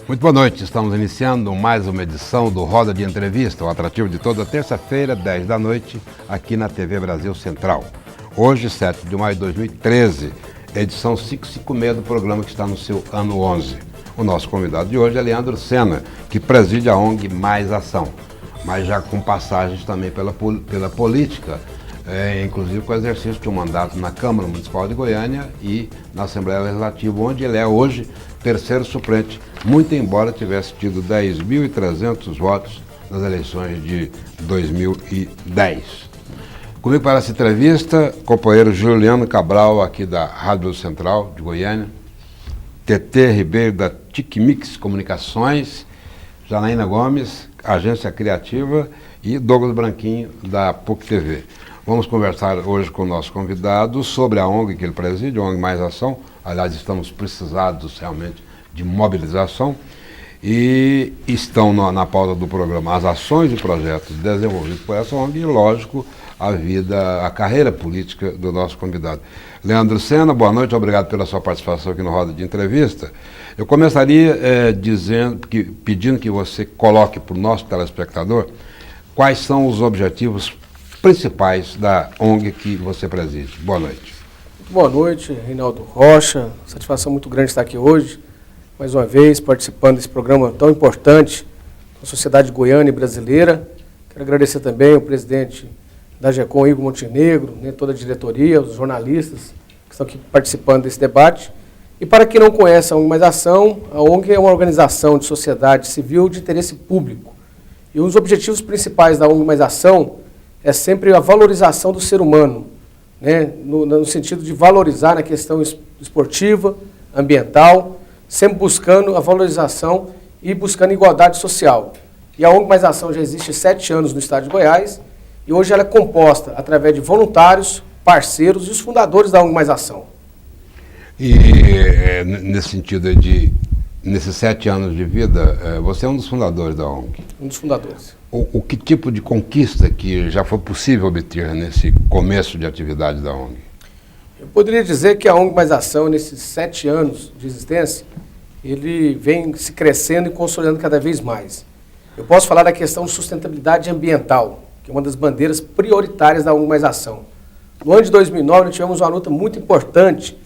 Muito boa noite, estamos iniciando mais uma edição do Roda de Entrevista, o atrativo de toda terça-feira, 10 da noite, aqui na TV Brasil Central. Hoje, 7 de maio de 2013, edição 556 do programa que está no seu ano 11. O nosso convidado de hoje é Leandro Sena, que preside a ONG Mais Ação, mas já com passagens também pela política, inclusive com o exercício de um mandato na Câmara Municipal de Goiânia e na Assembleia Legislativa, onde ele é hoje terceiro suplente, muito embora tivesse tido 10.300 votos nas eleições de 2010. Comigo para essa entrevista, companheiro Juliano Cabral, aqui da Rádio Central de Goiânia, TT Ribeiro da Tiquimix Comunicações, Janaína Gomes, Agência Criativa, e Douglas Branquinho, da PUC TV. Vamos conversar hoje com o nosso convidado sobre a ONG que ele preside, a ONG Mais Ação. Aliás, estamos precisados realmente de mobilização e estão na pauta do programa as ações e projetos desenvolvidos por essa ONG e, lógico, a carreira política do nosso convidado. Leandro Sena, boa noite, obrigado pela sua participação aqui no Roda de Entrevista. Eu começaria pedindo que você coloque para o nosso telespectador quais são os objetivos principais da ONG que você preside. Boa noite. Boa noite, Reinaldo Rocha. Satisfação muito grande estar aqui hoje, mais uma vez, participando desse programa tão importante da sociedade goiana e brasileira. Quero agradecer também ao presidente da GECOM, Igor Montenegro, toda a diretoria, os jornalistas que estão aqui participando desse debate. E para quem não conhece a ONG Mais Ação, a ONG é uma organização de sociedade civil de interesse público. E um dos objetivos principais da ONG Mais Ação é sempre a valorização do ser humano, no sentido de valorizar na questão esportiva, ambiental, sempre buscando a valorização e buscando igualdade social. E a ONG Mais Ação já existe há 7 anos no estado de Goiás e hoje ela é composta através de voluntários, parceiros e os fundadores da ONG Mais Ação. E nesse sentido nesses 7 anos de vida, você é um dos fundadores da ONG. Um dos fundadores. O que tipo de conquista que já foi possível obter nesse começo de atividade da ONG? Eu poderia dizer que a ONG Mais Ação, nesses 7 anos de existência, ele vem se crescendo e consolidando cada vez mais. Eu posso falar da questão de sustentabilidade ambiental, que é uma das bandeiras prioritárias da ONG Mais Ação. No ano de 2009, nós tivemos uma luta muito importante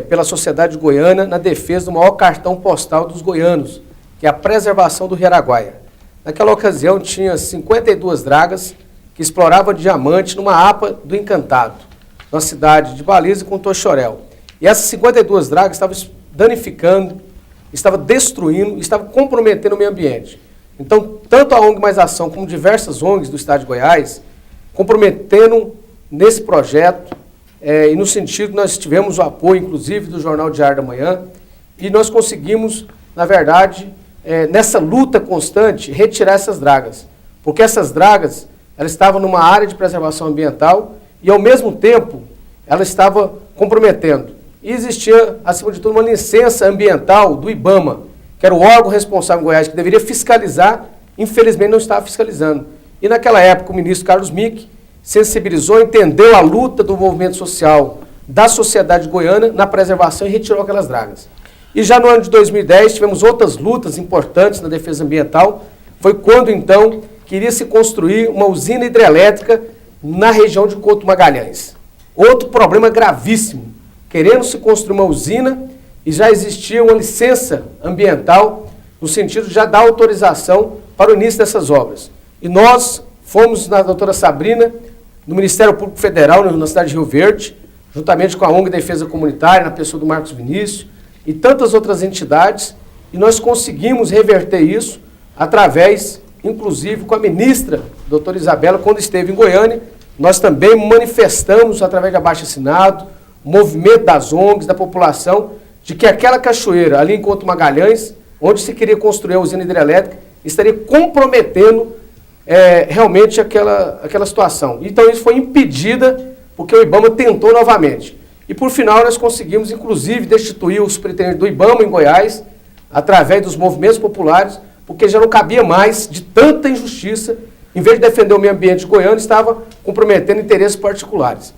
pela sociedade goiana na defesa do maior cartão postal dos goianos, que é a preservação do Rio Araguaia. Naquela ocasião, tinha 52 dragas que exploravam diamante numa APA do Encantado, na cidade de Baliza com Tochorel. E essas 52 dragas estavam danificando, estavam destruindo, estavam comprometendo o meio ambiente. Então, tanto a ONG Mais Ação como diversas ONGs do estado de Goiás comprometendo nesse projeto, e no sentido, nós tivemos o apoio, inclusive, do Jornal Diário da Manhã, e nós conseguimos, na verdade, nessa luta constante, retirar essas dragas. Porque essas dragas, elas estavam numa área de preservação ambiental e, ao mesmo tempo, ela estava comprometendo. E existia, acima de tudo, uma licença ambiental do IBAMA, que era o órgão responsável em Goiás, que deveria fiscalizar, infelizmente não estava fiscalizando. E naquela época, o ministro Carlos Mick sensibilizou, entendeu a luta do movimento social da sociedade goiana na preservação e retirou aquelas dragas. E já no ano de 2010 tivemos outras lutas importantes na defesa ambiental. Foi quando, então, queria se construir uma usina hidrelétrica na região de Couto Magalhães. Outro problema gravíssimo, querendo se construir uma usina e já existia uma licença ambiental no sentido de já dar autorização para o início dessas obras. E nós fomos na doutora Sabrina, no Ministério Público Federal, na cidade de Rio Verde, juntamente com a ONG Defesa Comunitária, na pessoa do Marcos Vinícius, e tantas outras entidades, e nós conseguimos reverter isso através, inclusive, com a ministra, doutora Isabela, quando esteve em Goiânia. Nós também manifestamos, através de abaixo-assinado, o movimento das ONGs, da população, de que aquela cachoeira, ali em Couto Magalhães, onde se queria construir a usina hidrelétrica, estaria comprometendo realmente aquela situação. Então, isso foi impedida, porque o IBAMA tentou novamente. E, por final, nós conseguimos, inclusive, destituir o superintendente do IBAMA em Goiás, através dos movimentos populares, porque já não cabia mais de tanta injustiça. Em vez de defender o meio ambiente goiano, estava comprometendo interesses particulares.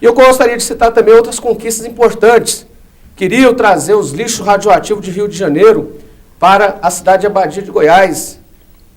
E eu gostaria de citar também outras conquistas importantes. Queria trazer os lixos radioativos de Rio de Janeiro para a cidade de Abadia de Goiás,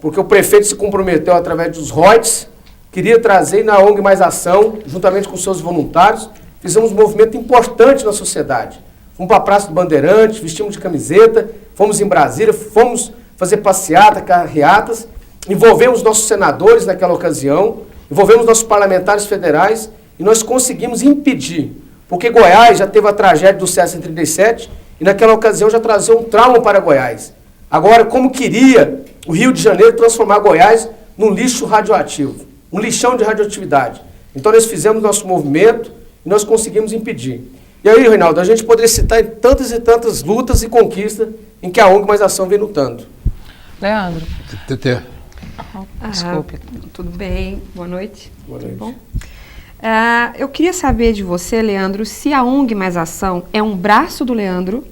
porque o prefeito se comprometeu através dos royalties, queria trazer na ONG Mais Ação, juntamente com seus voluntários, fizemos um movimento importante na sociedade. Fomos para a Praça do Bandeirante, vestimos de camiseta, fomos em Brasília, fomos fazer passeata, carreatas, envolvemos nossos senadores naquela ocasião, envolvemos nossos parlamentares federais e nós conseguimos impedir, porque Goiás já teve a tragédia do César em 37 e naquela ocasião já trazia um trauma para Goiás. Agora, como queria o Rio de Janeiro transformar Goiás num lixo radioativo, um lixão de radioatividade. Então nós fizemos nosso movimento e nós conseguimos impedir. E aí, Reinaldo, a gente poderia citar em tantas e tantas lutas e conquistas em que a ONG Mais Ação vem lutando. Leandro. Desculpe. Tudo bem? Boa noite. Boa noite. Tudo bom? Eu queria saber de você, Leandro, se a ONG Mais Ação é um braço do Leandro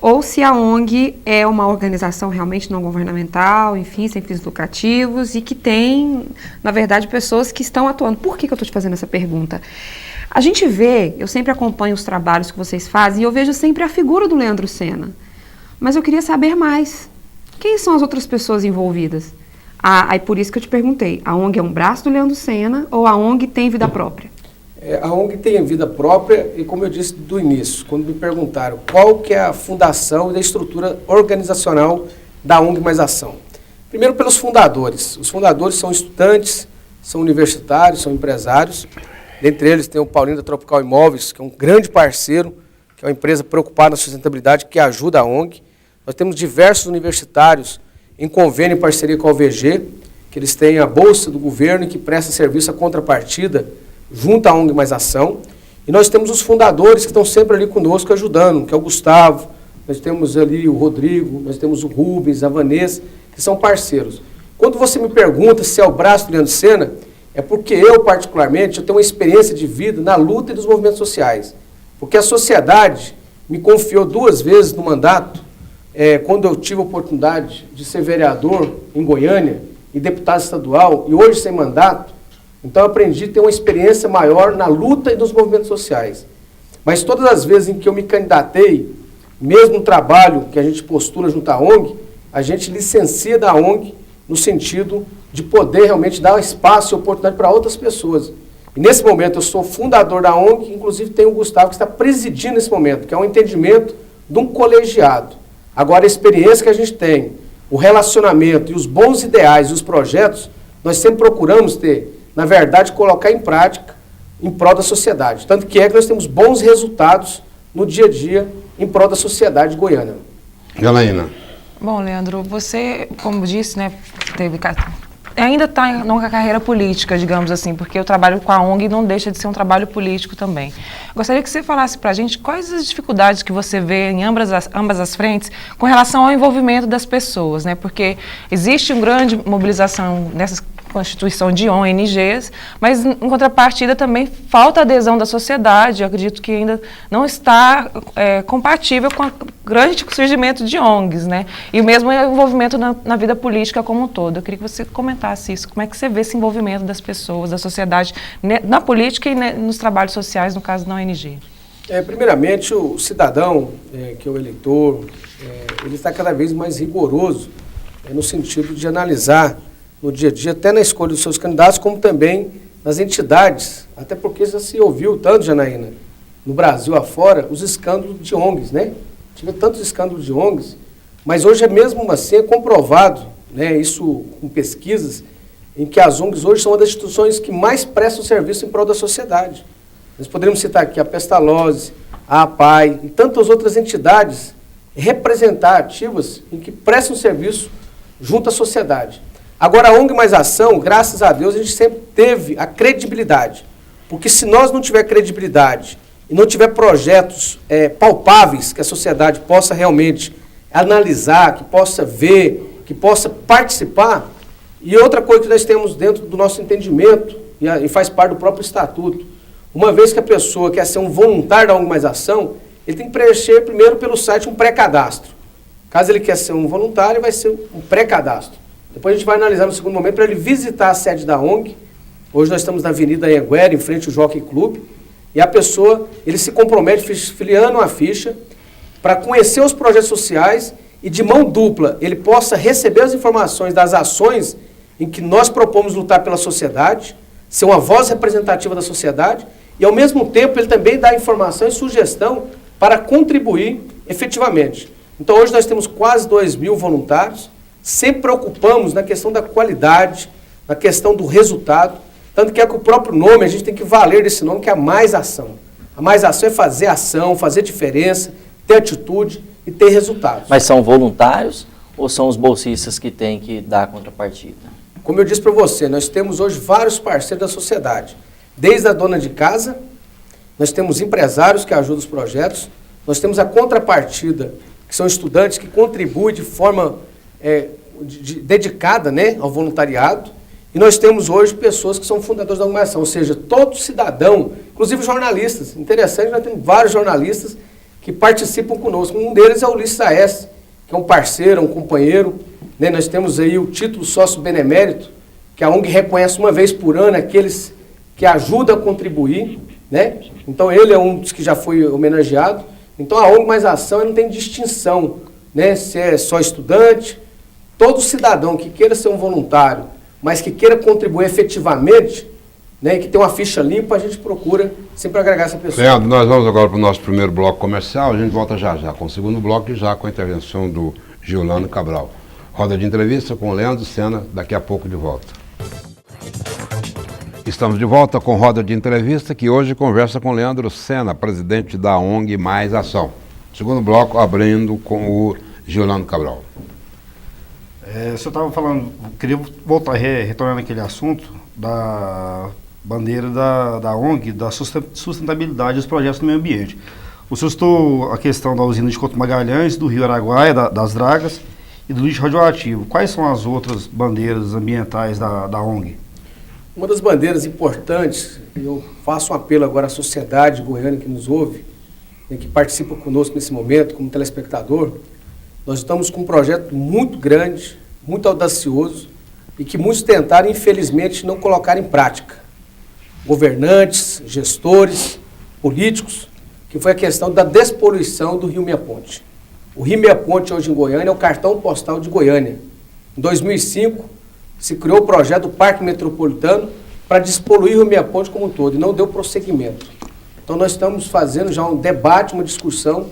ou se a ONG é uma organização realmente não governamental, enfim, sem fins lucrativos e que tem, na verdade, pessoas que estão atuando. Por que eu estou te fazendo essa pergunta? A gente vê, eu sempre acompanho os trabalhos que vocês fazem e eu vejo sempre a figura do Leandro Sena. Mas eu queria saber mais. Quem são as outras pessoas envolvidas? Aí por isso que eu te perguntei, a ONG é um braço do Leandro Sena ou a ONG tem vida própria? A ONG tem vida própria e, como eu disse do início, quando me perguntaram qual que é a fundação e a estrutura organizacional da ONG Mais Ação. Primeiro pelos fundadores. Os fundadores são estudantes, são universitários, são empresários. Dentre eles tem o Paulinho da Tropical Imóveis, que é um grande parceiro, que é uma empresa preocupada na sustentabilidade, que ajuda a ONG. Nós temos diversos universitários em convênio e parceria com a UVG, que eles têm a bolsa do governo e que presta serviço à contrapartida junto à ONG Mais Ação. E nós temos os fundadores que estão sempre ali conosco ajudando, que é o Gustavo, nós temos ali o Rodrigo, nós temos o Rubens, a Vanessa, que são parceiros. Quando você me pergunta se é o braço do Leandro Sena, é porque eu, particularmente, eu tenho uma experiência de vida na luta e dos movimentos sociais. Porque a sociedade me confiou 2 vezes no mandato, quando eu tive a oportunidade de ser vereador em Goiânia e deputado estadual, e hoje sem mandato, então eu aprendi a ter uma experiência maior na luta e nos movimentos sociais. Mas todas as vezes em que eu me candidatei, mesmo no trabalho que a gente postula junto à ONG, a gente licencia da ONG no sentido de poder realmente dar espaço e oportunidade para outras pessoas. E nesse momento eu sou fundador da ONG, inclusive tem o Gustavo que está presidindo nesse momento, que é um entendimento de um colegiado. Agora a experiência que a gente tem, o relacionamento e os bons ideais e os projetos, nós sempre procuramos ter, na verdade, colocar em prática em prol da sociedade. Tanto que nós temos bons resultados no dia a dia em prol da sociedade goiana. Janaína. Bom, Leandro, você, como disse, né, ainda está numa carreira política, digamos assim, porque o trabalho com a ONG não deixa de ser um trabalho político também. Gostaria que você falasse para a gente quais as dificuldades que você vê em ambas as frentes com relação ao envolvimento das pessoas, né? Porque existe uma grande mobilização nessas constituição de ONGs, mas em contrapartida também falta adesão da sociedade. Eu acredito que ainda não está compatível com o grande surgimento de ONGs, né? E o mesmo envolvimento na vida política como um todo. Eu queria que você comentasse isso. Como é que você vê esse envolvimento das pessoas, da sociedade, na política e nos trabalhos sociais, no caso da ONG? Primeiramente, o cidadão, que é o eleitor, ele está cada vez mais rigoroso no sentido de analisar no dia a dia, até na escolha dos seus candidatos, como também nas entidades, até porque já se ouviu tanto, Janaína, no Brasil afora, os escândalos de ONGs, né? Tive tantos escândalos de ONGs, mas hoje mesmo assim é comprovado, né, isso com pesquisas, em que as ONGs hoje são uma das instituições que mais prestam serviço em prol da sociedade. Nós poderíamos citar aqui a Pestalozzi, a APAI e tantas outras entidades representativas em que prestam serviço junto à sociedade. Agora, a ONG Mais Ação, graças a Deus, a gente sempre teve a credibilidade. Porque se nós não tiver credibilidade e não tiver projetos palpáveis que a sociedade possa realmente analisar, que possa ver, que possa participar, e outra coisa que nós temos dentro do nosso entendimento, e faz parte do próprio estatuto, uma vez que a pessoa quer ser um voluntário da ONG Mais Ação, ele tem que preencher primeiro pelo site um pré-cadastro. Caso ele quer ser um voluntário, vai ser um pré-cadastro. Depois a gente vai analisar no segundo momento para ele visitar a sede da ONG. Hoje nós estamos na Avenida Anhanguera, em frente ao Jockey Club. E a pessoa, ele se compromete filiando a ficha para conhecer os projetos sociais e de mão dupla ele possa receber as informações das ações em que nós propomos lutar pela sociedade, ser uma voz representativa da sociedade, e ao mesmo tempo ele também dá informação e sugestão para contribuir efetivamente. Então hoje nós temos quase 2.000 voluntários, sempre preocupamos na questão da qualidade, na questão do resultado, tanto que é que o próprio nome, a gente tem que valer desse nome, que é a Mais Ação. A Mais Ação é fazer ação, fazer diferença, ter atitude e ter resultados. Mas são voluntários ou são os bolsistas que têm que dar a contrapartida? Como eu disse para você, nós temos hoje vários parceiros da sociedade. Desde a dona de casa, nós temos empresários que ajudam os projetos, nós temos a contrapartida, que são estudantes que contribuem de forma dedicada, né, ao voluntariado, e nós temos hoje pessoas que são fundadores da organização, ou seja, todo cidadão, inclusive jornalistas. Interessante, nós temos vários jornalistas que participam conosco. Um deles é o Ulisses Aes, que é um parceiro, um companheiro, né? Nós temos aí o título sócio benemérito, que a ONG reconhece uma vez por ano aqueles que ajudam a contribuir, né? Então ele é um dos que já foi homenageado. Então a ONG Mais Ação não tem distinção, né? Se é só estudante, todo cidadão que queira ser um voluntário, mas que queira contribuir efetivamente, né, que tem uma ficha limpa, a gente procura sempre agregar essa pessoa. Leandro, nós vamos agora para o nosso primeiro bloco comercial, a gente volta já com o segundo bloco e já com a intervenção do Giolano Cabral. Roda de entrevista com o Leandro Sena, daqui a pouco de volta. Estamos de volta com roda de entrevista, que hoje conversa com Leandro Sena, presidente da ONG Mais Ação. Segundo bloco, abrindo com o Giolano Cabral. O senhor estava falando, queria voltar, retornando aquele assunto da bandeira da ONG, da sustentabilidade dos projetos do meio ambiente. O senhor citou a questão da usina de Couto Magalhães, do Rio Araguaia, das dragas e do lixo radioativo. Quais são as outras bandeiras ambientais da ONG? Uma das bandeiras importantes, eu faço um apelo agora à sociedade goiana que nos ouve, né, que participa conosco nesse momento, como telespectador. Nós estamos com um projeto muito grande, muito audacioso, e que muitos tentaram, infelizmente, não colocar em prática. Governantes, gestores, políticos, que foi a questão da despoluição do Rio Meia Ponte. O Rio Meia Ponte, hoje em Goiânia, é o cartão postal de Goiânia. Em 2005, se criou o projeto do Parque Metropolitano para despoluir o Rio Meia Ponte como um todo, e não deu prosseguimento. Então nós estamos fazendo já um debate, uma discussão,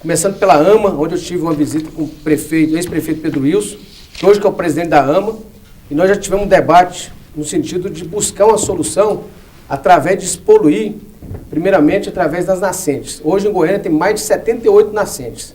começando pela AMA, onde eu tive uma visita com o prefeito, ex-prefeito Pedro Wilson, que hoje que é o presidente da AMA, e nós já tivemos um debate no sentido de buscar uma solução através de despoluir, primeiramente através das nascentes. Hoje em Goiânia tem mais de 78 nascentes.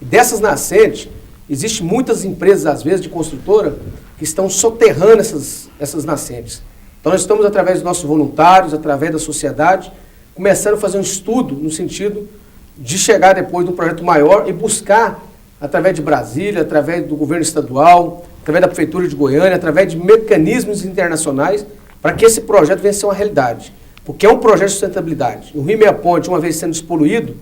E dessas nascentes, existem muitas empresas, às vezes, de construtora, que estão soterrando essas nascentes. Então nós estamos, através dos nossos voluntários, através da sociedade, começando a fazer um estudo no sentido de chegar depois de um projeto maior e buscar, através de Brasília, através do governo estadual, através da Prefeitura de Goiânia, através de mecanismos internacionais, para que esse projeto venha a ser uma realidade. Porque é um projeto de sustentabilidade. O Rio Meia Ponte, uma vez sendo despoluído,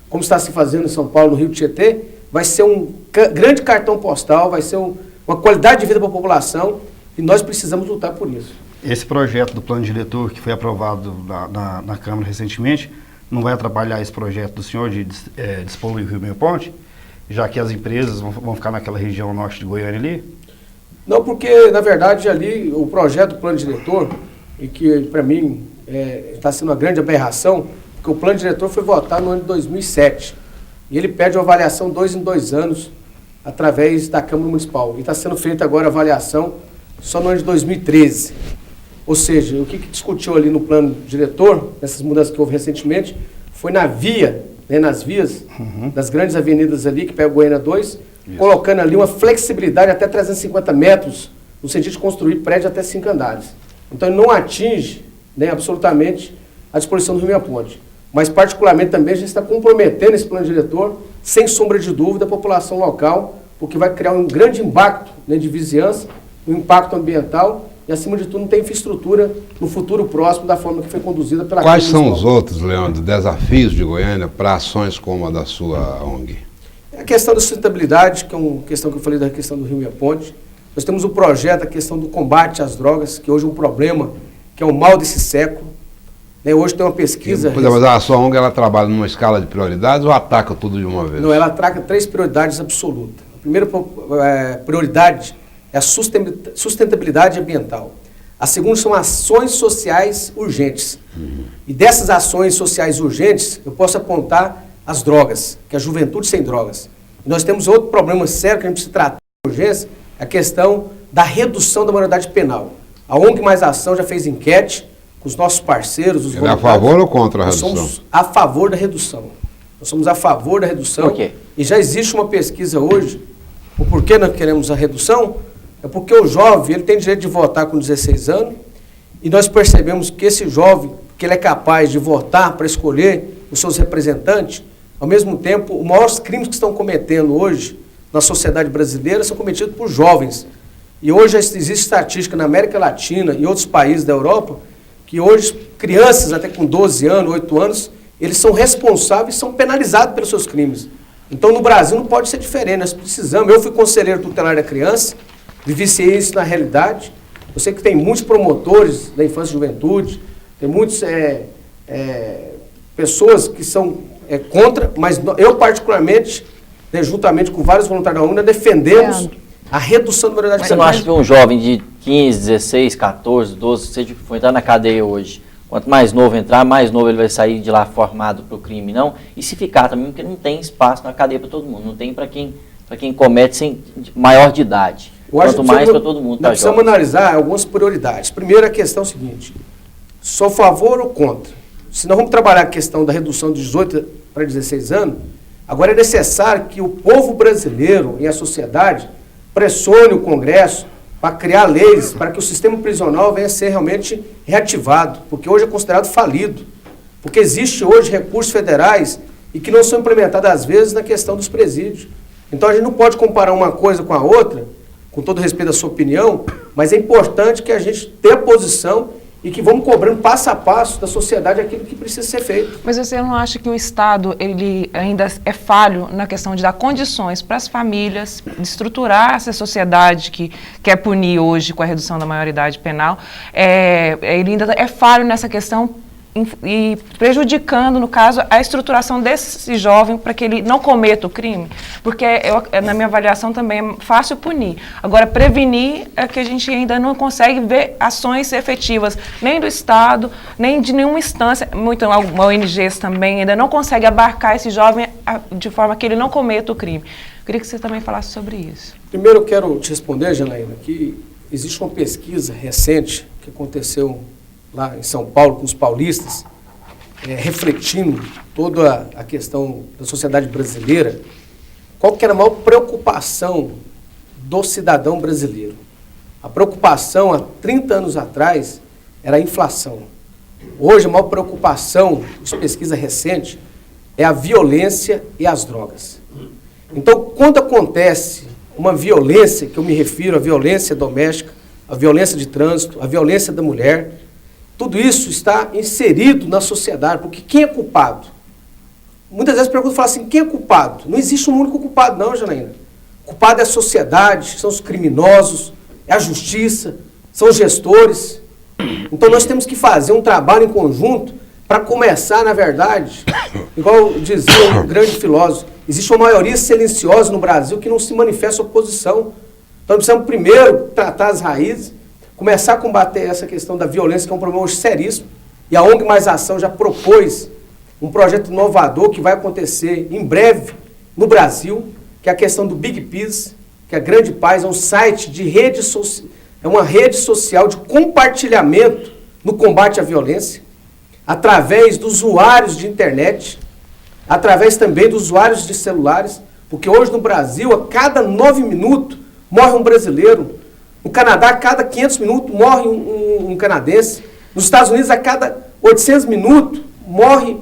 como está se fazendo em São Paulo, no Rio Tietê, vai ser um grande cartão postal, vai ser uma qualidade de vida para a população, e nós precisamos lutar por isso. Esse projeto do plano diretor que foi aprovado na Câmara recentemente, não vai atrapalhar esse projeto do senhor de despoluir o Rio Meia Ponte, já que as empresas vão ficar naquela região norte de Goiânia ali? Não, porque, na verdade, ali o projeto do plano diretor, e que, para mim, está sendo uma grande aberração, porque o plano diretor foi votado no ano de 2007, e ele pede uma avaliação 2 em 2 anos, através da Câmara Municipal. E está sendo feita agora a avaliação só no ano de 2013. Ou seja, o que discutiu ali no plano diretor, nessas mudanças que houve recentemente, foi na via, né, nas vias das grandes avenidas ali, que pega o Goiânia 2, colocando ali uma flexibilidade até 350 metros, no sentido de construir prédio até 5 andares. Então ele não atinge, né, absolutamente a disposição do Rio Meia Ponte. Mas particularmente também a gente está comprometendo esse plano diretor, sem sombra de dúvida, a população local, porque vai criar um grande impacto, né, de vizinhança, um impacto ambiental, e, acima de tudo, não tem infraestrutura no futuro próximo da forma que foi conduzida pela Quais são os outros, Leandro, desafios de Goiânia para ações como a da sua ONG? A questão da sustentabilidade, que é uma questão que eu falei da questão do Rio Meia Ponte. Nós temos o projeto, a questão do combate às drogas, que hoje é um problema, que é o mal desse século. Né? Hoje tem uma pesquisa... Mas a sua ONG, ela trabalha numa escala de prioridades ou ataca tudo de uma vez? Não, ela ataca 3 prioridades absolutas. A primeira prioridade é a sustentabilidade ambiental. A segunda são ações sociais urgentes. E dessas ações sociais urgentes, eu posso apontar as drogas, que é a juventude sem drogas. E nós temos outro problema sério que a gente precisa tratar com urgência, a questão da redução da maioridade penal. A ONG Mais Ação já fez enquete com os nossos parceiros, os voluntários. É a favor ou contra a redução? Nós somos a favor da redução. Nós somos a favor da redução. Por quê? E já existe uma pesquisa hoje. O porquê nós queremos a redução é porque o jovem ele tem direito de votar com 16 anos e nós percebemos que esse jovem, que ele é capaz de votar para escolher os seus representantes, ao mesmo tempo, os maiores crimes que estão cometendo hoje na sociedade brasileira são cometidos por jovens. E hoje existe estatística na América Latina e outros países da Europa que hoje crianças até com 12 anos, 8 anos, eles são responsáveis e são penalizados pelos seus crimes. Então, no Brasil não pode ser diferente, nós precisamos. Eu fui conselheiro tutelar da criança, vivenciei isso na realidade. Eu sei que tem muitos promotores da infância e juventude, tem muitas pessoas que são contra, mas eu particularmente, juntamente com vários voluntários da UNA, defendemos a redução da maioridade penal. Você não acha que um jovem de 15, 16, 14, 12, seja que for entrar na cadeia hoje, quanto mais novo entrar, mais novo ele vai sair de lá formado para o crime, não? E se ficar também, porque não tem espaço na cadeia para todo mundo, não tem para quem comete sem maior de idade. Quanto mais para todo mundo. Nós precisamos analisar algumas prioridades. Primeiro, a questão é a seguinte, sou a favor ou contra? Se nós vamos trabalhar a questão da redução de 18 para 16 anos, agora é necessário que o povo brasileiro e a sociedade pressione o Congresso para criar leis, para que o sistema prisional venha a ser realmente reativado, porque hoje é considerado falido, porque existe hoje recursos federais e que não são implementados às vezes na questão dos presídios. Então a gente não pode comparar uma coisa com a outra, com todo respeito à sua opinião, mas é importante que a gente tenha posição e que vamos cobrando passo a passo da sociedade aquilo que precisa ser feito. Mas você não acha que o Estado ele ainda é falho na questão de dar condições para as famílias, de estruturar essa sociedade que quer punir hoje com a redução da maioridade penal? Ele ainda é falho nessa questão e prejudicando, no caso, a estruturação desse jovem para que ele não cometa o crime? Porque, na minha avaliação, também é fácil punir. Agora, prevenir é que a gente ainda não consegue ver ações efetivas, nem do Estado, nem de nenhuma instância, muito ONGs também, ainda não consegue abarcar esse jovem de forma que ele não cometa o crime. Eu queria que você também falasse sobre isso. Primeiro, eu quero te responder, Janaína, que existe uma pesquisa recente que aconteceu lá em São Paulo, com os paulistas, refletindo toda a questão da sociedade brasileira, qual que era a maior preocupação do cidadão brasileiro? A preocupação, há 30 anos atrás, era a inflação. Hoje, a maior preocupação, de pesquisa recente, é a violência e as drogas. Então, quando acontece uma violência, que eu me refiro à violência doméstica, à violência de trânsito, à violência da mulher, tudo isso está inserido na sociedade, porque quem é culpado? Muitas vezes perguntam e falam assim, quem é culpado? Não existe um único culpado não, Janaína. O culpado é a sociedade, são os criminosos, é a justiça, são os gestores. Então nós temos que fazer um trabalho em conjunto para começar, na verdade, igual dizia um grande filósofo, existe uma maioria silenciosa no Brasil que não se manifesta oposição. Então nós precisamos primeiro tratar as raízes, começar a combater essa questão da violência, que é um problema hoje seríssimo, e a ONG Mais Ação já propôs um projeto inovador que vai acontecer em breve no Brasil, que é a questão do Big Peace, que é a Grande Paz, é um site de é uma rede social de compartilhamento no combate à violência, através dos usuários de internet, através também dos usuários de celulares, porque hoje no Brasil, a cada 9 minutos, morre um brasileiro. No Canadá, a cada 500 minutos, morre um canadense. Nos Estados Unidos, a cada 800 minutos, morre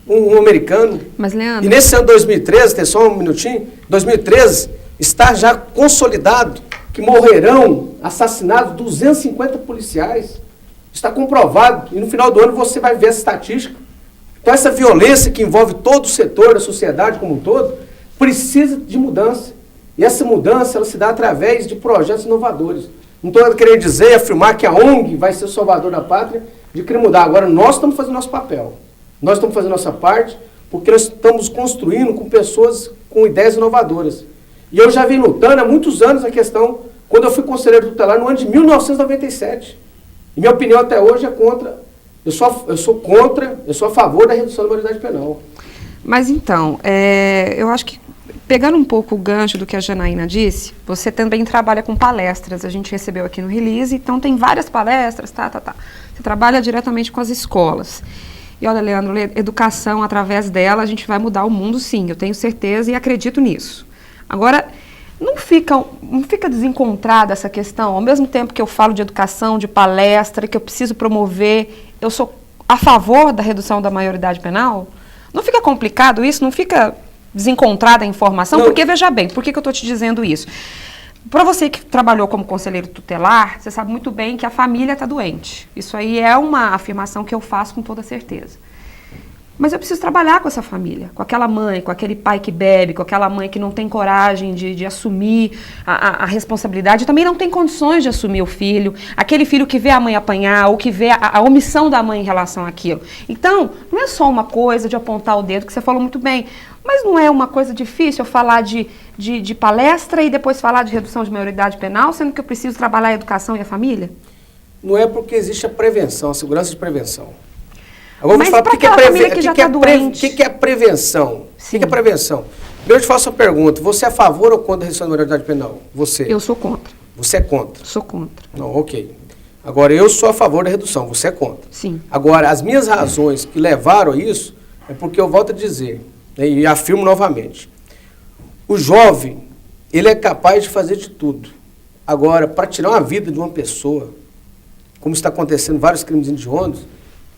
um americano. Mas, Leandro... E nesse ano 2013, tem só um minutinho, 2013, está já consolidado que morrerão assassinados 250 policiais. Está comprovado. E no final do ano você vai ver essa estatística. Então essa violência que envolve todo o setor da sociedade como um todo, precisa de mudança. E essa mudança ela se dá através de projetos inovadores. Não estou querendo dizer, afirmar que a ONG vai ser o salvador da pátria, de querer mudar. Agora nós estamos fazendo nosso papel. Nós estamos fazendo nossa parte, porque nós estamos construindo com pessoas com ideias inovadoras. E eu já vim lutando há muitos anos a questão, quando eu fui conselheiro tutelar no ano de 1997. E minha opinião até hoje é contra, eu sou a favor da redução da maioridade penal. Mas então, eu acho que, pegando um pouco o gancho do que a Janaína disse, você também trabalha com palestras, a gente recebeu aqui no Release, então tem várias palestras, Você trabalha diretamente com as escolas. E olha, Leandro, educação, através dela, a gente vai mudar o mundo sim, eu tenho certeza e acredito nisso. Agora, não fica desencontrada essa questão, ao mesmo tempo que eu falo de educação, de palestra, que eu preciso promover, eu sou a favor da redução da maioridade penal? Não fica complicado isso? Não fica desencontrada a informação? Porque, veja bem, por que eu estou te dizendo isso? Para você que trabalhou como conselheiro tutelar, você sabe muito bem que a família está doente. Isso aí é uma afirmação que eu faço com toda certeza. Mas eu preciso trabalhar com essa família, com aquela mãe, com aquele pai que bebe, com aquela mãe que não tem coragem de assumir a responsabilidade, também não tem condições de assumir o filho, aquele filho que vê a mãe apanhar ou que vê a omissão da mãe em relação àquilo. Então, não é só uma coisa de apontar o dedo, que você falou muito bem, mas não é uma coisa difícil eu falar de palestra e depois falar de redução de maioridade penal, sendo que eu preciso trabalhar a educação e a família? Não é porque existe a prevenção, a segurança de prevenção. Agora mas para aquela família que já está doente? O que é prevenção? Sim. O que é prevenção? Primeiro eu te faço uma pergunta. Você é a favor ou contra a redução da maioridade penal? Você. Eu sou contra. Você é contra? Sou contra. Não, ok. Agora, eu sou a favor da redução, você é contra. Sim. Agora, as minhas razões que levaram a isso é porque eu volto a dizer, né, e afirmo novamente, o jovem, ele é capaz de fazer de tudo. Agora, para tirar uma vida de uma pessoa, como está acontecendo em vários crimes hediondos,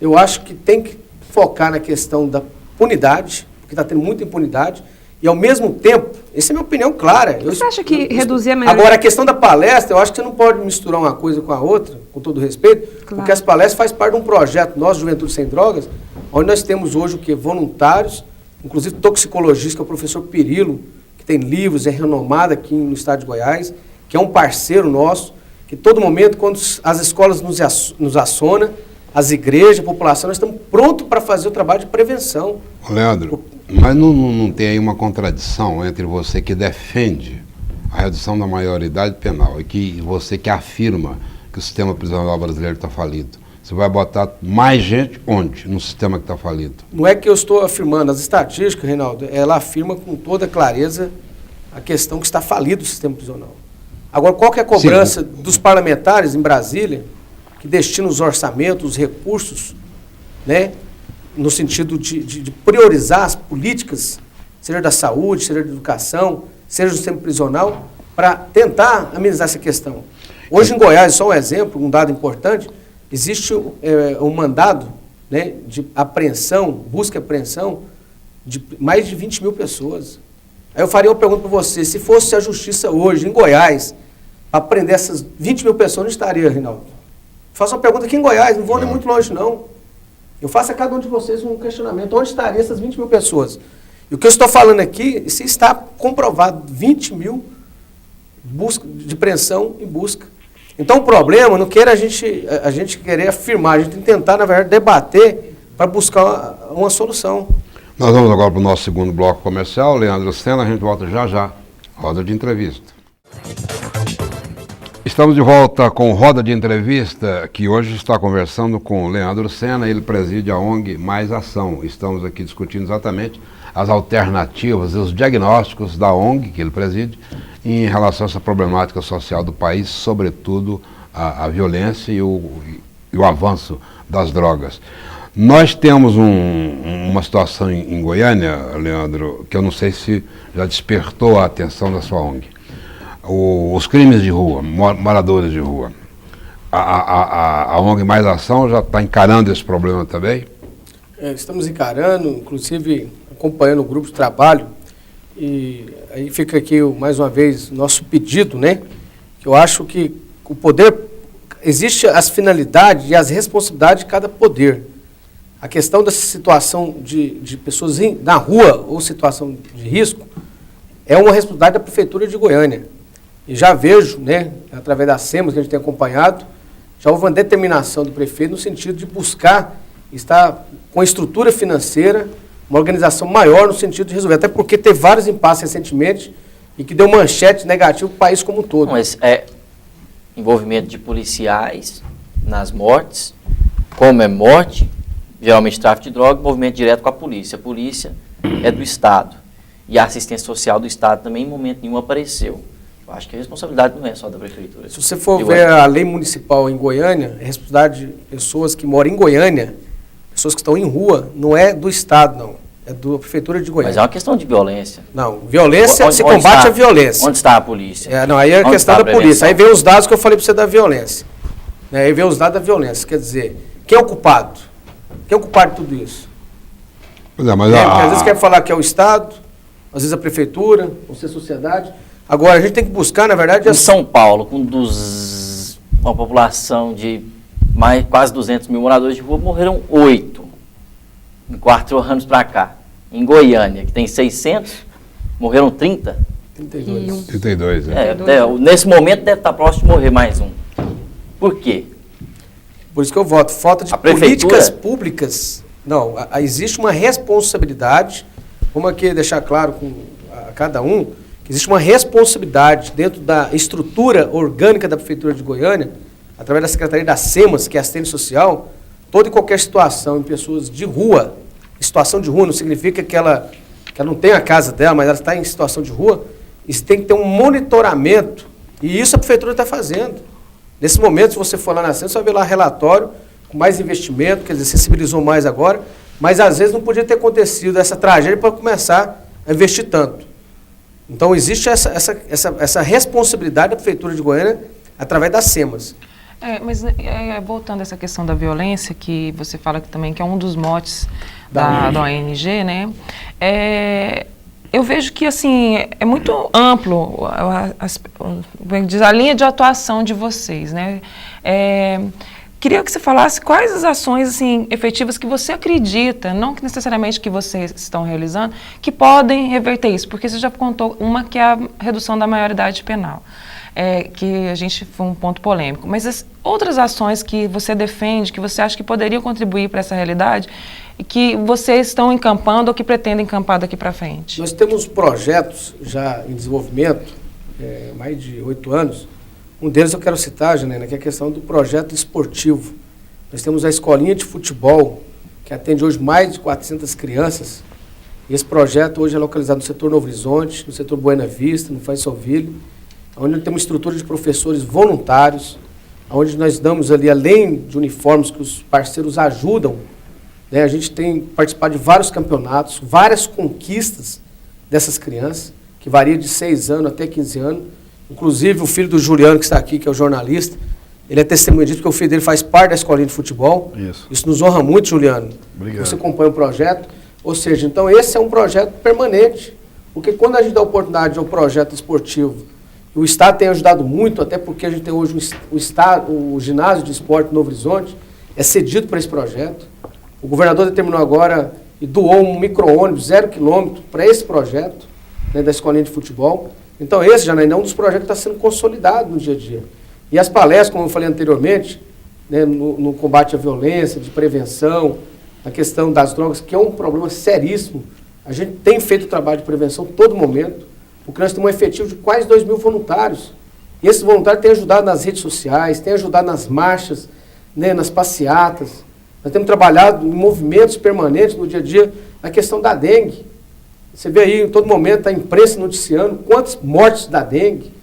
eu acho que tem que focar na questão da punidade, porque está tendo muita impunidade, e ao mesmo tempo, essa é a minha opinião clara. Você acha que reduzir a maioria... Agora, a questão da palestra, eu acho que você não pode misturar uma coisa com a outra, com todo respeito, Claro. porque as palestras fazem parte de um projeto nosso, Juventude Sem Drogas, onde nós temos hoje o quê? Voluntários, inclusive toxicologista, que é o professor Pirilo, que tem livros, é renomado aqui no estado de Goiás, que é um parceiro nosso, que todo momento, quando as escolas nos acionam, as igrejas, a população, nós estamos prontos para fazer o trabalho de prevenção. Leandro, mas não tem aí uma contradição entre você que defende a redução da maioridade penal e que você que afirma que o sistema prisional brasileiro está falido? Você vai botar mais gente onde? No sistema que está falido? Não é que eu estou afirmando, as estatísticas, Reinaldo, ela afirma com toda clareza a questão que está falido o sistema prisional. Agora, qual que é a cobrança dos parlamentares em Brasília, que destinam os orçamentos, os recursos, né, no sentido de priorizar as políticas, seja da saúde, seja da educação, seja do sistema prisional, para tentar amenizar essa questão. Hoje em Goiás, só um exemplo, um dado importante, existe um mandado, né, de apreensão, busca e apreensão, de mais de 20 mil pessoas. Aí eu faria uma pergunta para você, se fosse a justiça hoje, em Goiás, para prender essas 20 mil pessoas, onde estaria, Reinaldo? Faço uma pergunta aqui em Goiás, não vou nem muito longe, não. Eu faço a cada um de vocês um questionamento. Onde estariam essas 20 mil pessoas? E o que eu estou falando aqui, isso está comprovado, 20 mil de apreensão e busca. Então, o problema, não queira a gente querer afirmar, a gente tem que tentar, na verdade, debater para buscar uma solução. Nós vamos agora para o nosso segundo bloco comercial. Leandro Sena, a gente volta já. Roda de entrevista. Estamos de volta com Roda de Entrevista, que hoje está conversando com Leandro Sena, ele preside a ONG Mais Ação. Estamos aqui discutindo exatamente as alternativas e os diagnósticos da ONG, que ele preside, em relação a essa problemática social do país, sobretudo a violência e o avanço das drogas. Nós temos uma situação em Goiânia, Leandro, que eu não sei se já despertou a atenção da sua ONG. Os crimes de rua, moradores de rua. A ONG Mais Ação já está encarando esse problema também? Estamos encarando, inclusive acompanhando o grupo de trabalho, e aí fica aqui mais uma vez nosso pedido, né? Que eu acho que o poder, existe as finalidades e as responsabilidades de cada poder. A questão dessa situação de pessoas na rua ou situação de risco é uma responsabilidade da Prefeitura de Goiânia. E já vejo, né, através das SEMAS que a gente tem acompanhado, já houve uma determinação do prefeito no sentido de buscar estar com a estrutura financeira, uma organização maior no sentido de resolver. Até porque teve vários impasses recentemente e que deu manchete negativa para o país como um todo. Mas é envolvimento de policiais nas mortes, como é morte, geralmente tráfico de droga, envolvimento direto com a polícia. A polícia é do Estado. E a assistência social do Estado também em momento nenhum apareceu. Eu acho que a responsabilidade não é só da Prefeitura. Se você for ver a lei municipal em Goiânia, a responsabilidade de pessoas que moram em Goiânia, pessoas que estão em rua, não é do Estado, não. É da Prefeitura de Goiânia. Mas é uma questão de violência. Não, violência, Onde se combate está? a violência. Onde está a polícia? Não, aí é a Onde questão está da a polícia. prevenção? Aí vem os dados que eu falei para você da violência. Né? Aí vem os dados da violência. Quer dizer, quem é o culpado? Quem é o culpado de tudo isso? Pois é, mas Porque às vezes quer falar que é o Estado, às vezes a Prefeitura, ou se é a sociedade. Agora, a gente tem que buscar, na verdade... Em São Paulo, com uma população de quase 200 mil moradores de rua, morreram 8 em 4 anos para cá. Em Goiânia, que tem 600, morreram 30. 32. 32, Nesse momento deve estar próximo de morrer mais um. Por quê? Por isso que eu voto. Falta de A Prefeitura- políticas públicas. Não, existe uma responsabilidade, vamos aqui deixar claro com a cada um, que existe uma responsabilidade dentro da estrutura orgânica da Prefeitura de Goiânia, através da Secretaria da SEMAS, que é assistente social, toda e qualquer situação em pessoas de rua. Situação de rua não significa que ela não tem a casa dela, mas ela está em situação de rua. Isso tem que ter um monitoramento, e isso a Prefeitura está fazendo. Nesse momento, se você for lá na SEMAS, você vai ver lá relatório com mais investimento, quer dizer, sensibilizou mais agora, mas às vezes não podia ter acontecido essa tragédia para começar a investir tanto. Então, existe essa responsabilidade da Prefeitura de Goiânia através das SEMAS. Mas voltando a essa questão da violência, que você fala que também que é um dos motes da ONG, né? Eu vejo que, assim, é muito amplo a linha de atuação de vocês, né? Queria que você falasse quais as ações, assim, efetivas que você acredita, não que necessariamente que vocês estão realizando, que podem reverter isso, porque você já contou uma que é a redução da maioridade penal, que a gente foi um ponto polêmico, mas as outras ações que você defende, que você acha que poderiam contribuir para essa realidade, e que vocês estão encampando ou que pretendem encampar daqui para frente? Nós temos projetos já em desenvolvimento, mais de 8 anos. Um deles eu quero citar, Janena, que é a questão do projeto esportivo. Nós temos a escolinha de futebol, que atende hoje mais de 400 crianças. E esse projeto hoje é localizado no setor Novo Horizonte, no setor Buena Vista, no Faisoville, onde nós temos uma estrutura de professores voluntários, onde nós damos ali, além de uniformes que os parceiros ajudam, né, a gente tem participado de vários campeonatos, várias conquistas dessas crianças, que varia de 6 anos até 15 anos. Inclusive, o filho do Juliano, que está aqui, que é o jornalista, ele é testemunha disso, porque o filho dele faz parte da escolinha de futebol. Isso nos honra muito, Juliano. Obrigado. Você acompanha o projeto. Ou seja, então, esse é um projeto permanente. Porque quando a gente dá oportunidade de um projeto esportivo, o Estado tem ajudado muito, até porque a gente tem hoje o ginásio de esporte Novo Horizonte, é cedido para esse projeto. O governador determinou agora e doou um micro-ônibus 0 quilômetro para esse projeto, né, da escolinha de futebol. Então, esse, Janaína, é um dos projetos que está sendo consolidado no dia a dia. E as palestras, como eu falei anteriormente, né, no combate à violência, de prevenção, a questão das drogas, que é um problema seríssimo. A gente tem feito trabalho de prevenção todo momento, porque nós temos um efetivo de quase 2.000 voluntários. E esses voluntários têm ajudado nas redes sociais, têm ajudado nas marchas, né, nas passeatas. Nós temos trabalhado em movimentos permanentes no dia a dia na questão da dengue. Você vê aí, em todo momento, a imprensa noticiando quantas mortes da dengue,